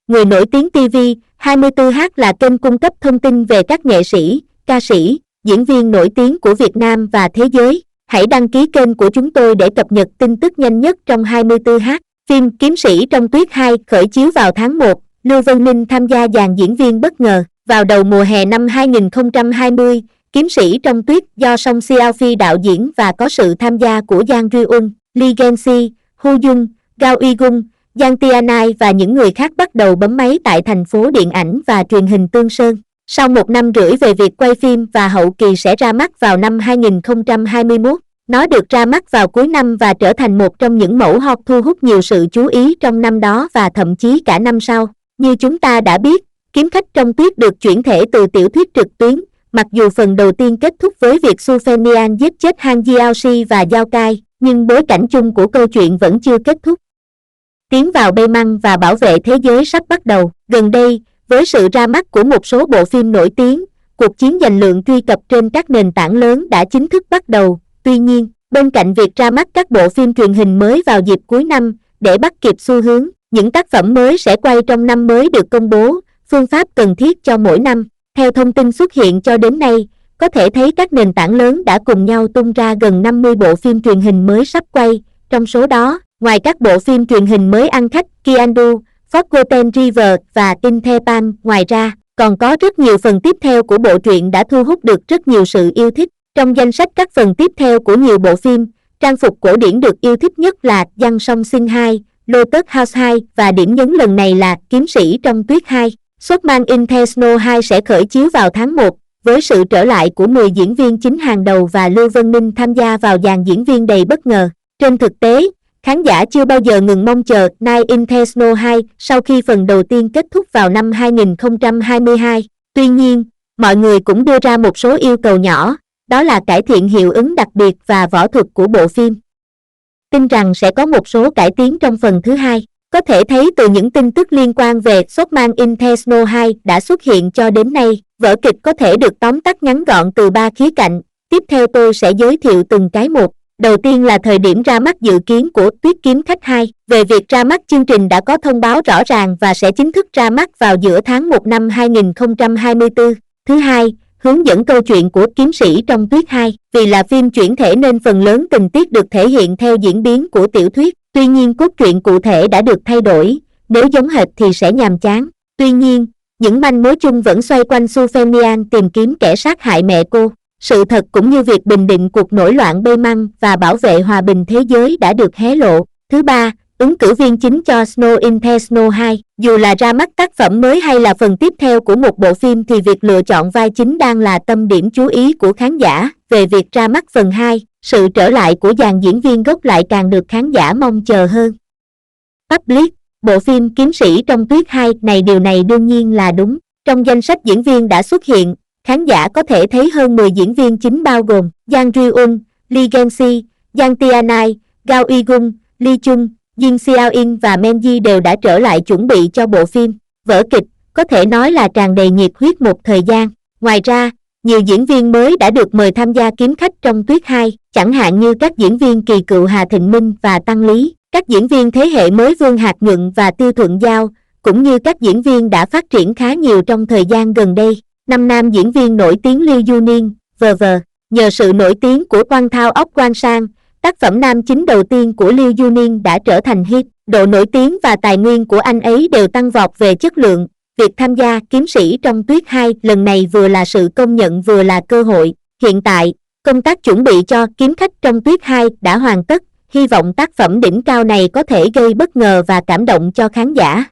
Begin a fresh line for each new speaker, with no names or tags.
Người nổi tiếng TV 24H là kênh cung cấp thông tin về các nghệ sĩ, ca sĩ, diễn viên nổi tiếng của Việt Nam và thế giới. Hãy đăng ký kênh của chúng tôi để cập nhật tin tức nhanh nhất trong 24H. Phim Kiếm Sĩ Trong Tuyết 2 khởi chiếu vào tháng 1, Lưu Vân Ninh tham gia dàn diễn viên bất ngờ. Vào đầu mùa hè năm 2020, Kiếm Sĩ Trong Tuyết do Song Xiaofy đạo diễn và có sự tham gia của Jang Ryun, Lee Gen-si, Hu Jung, Gao Yi-gung, Giang Tianai và những người khác bắt đầu bấm máy tại thành phố điện ảnh và truyền hình Tương Sơn. Sau 1 năm rưỡi về việc quay phim và hậu kỳ sẽ ra mắt vào năm 2021, nó được ra mắt vào cuối năm và trở thành một trong những mẫu hot thu hút nhiều sự chú ý trong năm đó và thậm chí cả năm sau. Như chúng ta đã biết, Kiếm Khách Trong Tuyết được chuyển thể từ tiểu thuyết trực tuyến, mặc dù phần đầu tiên kết thúc với việc Su Phenian giết chết Han Jiaoxi và Giao Cai, nhưng bối cảnh chung của câu chuyện vẫn chưa kết thúc. Tiến vào Bay Măng và bảo vệ thế giới sắp bắt đầu. Gần đây, với sự ra mắt của một số bộ phim nổi tiếng, cuộc chiến giành lượng truy cập trên các nền tảng lớn đã chính thức bắt đầu. Tuy nhiên, bên cạnh việc ra mắt các bộ phim truyền hình mới vào dịp cuối năm, để bắt kịp xu hướng, những tác phẩm mới sẽ quay trong năm mới được công bố, phương pháp cần thiết cho mỗi năm. Theo thông tin xuất hiện cho đến nay, có thể thấy các nền tảng lớn đã cùng nhau tung ra gần 50 bộ phim truyền hình mới sắp quay. Trong số đó, ngoài các bộ phim truyền hình mới ăn khách Kiandu, Forgotten River và In The Palm, ngoài ra, còn có rất nhiều phần tiếp theo của bộ truyện đã thu hút được rất nhiều sự yêu thích. Trong danh sách các phần tiếp theo của nhiều bộ phim, trang phục cổ điển được yêu thích nhất là Giang Song Sinh 2, Lotus House 2 và điểm nhấn lần này là Kiếm Sĩ Trong Tuyết 2. Swordman in the Snow 2 sẽ khởi chiếu vào tháng 1, với sự trở lại của 10 diễn viên chính hàng đầu và Lưu Vân Ninh tham gia vào dàn diễn viên đầy bất ngờ. Trên thực tế, khán giả chưa bao giờ ngừng mong chờ Night in the Snow 2 sau khi phần đầu tiên kết thúc vào năm 2022. Tuy nhiên, mọi người cũng đưa ra một số yêu cầu nhỏ, đó là cải thiện hiệu ứng đặc biệt và võ thuật của bộ phim. Tin rằng sẽ có một số cải tiến trong phần thứ hai. Có thể thấy từ những tin tức liên quan về Swordman in the Snow 2 đã xuất hiện cho đến nay, vở kịch có thể được tóm tắt ngắn gọn từ 3 khía cạnh. Tiếp theo tôi sẽ giới thiệu từng cái một. Đầu tiên là thời điểm ra mắt dự kiến của Tuyết Kiếm Khách 2. Về việc ra mắt, chương trình đã có thông báo rõ ràng và sẽ chính thức ra mắt vào giữa tháng 1 năm 2024. Thứ hai, hướng dẫn câu chuyện của Kiếm Sĩ Trong Tuyết 2. Vì là phim chuyển thể nên phần lớn tình tiết được thể hiện theo diễn biến của tiểu thuyết. Tuy nhiên cốt truyện cụ thể đã được thay đổi, nếu giống hệt thì sẽ nhàm chán. Tuy nhiên, những manh mối chung vẫn xoay quanh Su Phenian tìm kiếm kẻ sát hại mẹ cô. Sự thật cũng như việc bình định cuộc nổi loạn Bay Măng và bảo vệ hòa bình thế giới đã được hé lộ. Thứ ba, ứng cử viên chính cho Snow in the Snow 2. Dù là ra mắt tác phẩm mới hay là phần tiếp theo của một bộ phim thì việc lựa chọn vai chính đang là tâm điểm chú ý của khán giả. Về việc ra mắt phần 2, sự trở lại của dàn diễn viên gốc lại càng được khán giả mong chờ hơn. Public, bộ phim Kiếm Sĩ Trong Tuyết 2 này, điều này đương nhiên là đúng. Trong danh sách diễn viên đã xuất hiện, khán giả có thể thấy hơn 10 diễn viên chính bao gồm Jang Ryun, Lee Gen-si, Giang Tianai, Gao Yi-gung, Lee Chung, Jin Xiao-in và Menji đều đã trở lại chuẩn bị cho bộ phim. Vở kịch có thể nói là tràn đầy nhiệt huyết một thời gian. Ngoài ra, nhiều diễn viên mới đã được mời tham gia Kiếm Khách Trong Tuyết 2, chẳng hạn như các diễn viên kỳ cựu Hà Thịnh Minh và Tăng Lý, các diễn viên thế hệ mới Vương Hạc Nhuận và Tiêu Thuận Giao, cũng như các diễn viên đã phát triển khá nhiều trong thời gian gần đây. 5 nam diễn viên nổi tiếng Liu Yunin, v.v. Nhờ sự nổi tiếng của Quang Thao ốc Quang Sang, tác phẩm nam chính đầu tiên của Liu Yunin đã trở thành hit. Độ nổi tiếng và tài nguyên của anh ấy đều tăng vọt về chất lượng. Việc tham gia Kiếm Sĩ Trong Tuyết 2 lần này vừa là sự công nhận vừa là cơ hội. Hiện tại, công tác chuẩn bị cho Kiếm Khách Trong Tuyết 2 đã hoàn tất. Hy vọng tác phẩm đỉnh cao này có thể gây bất ngờ và cảm động cho khán giả.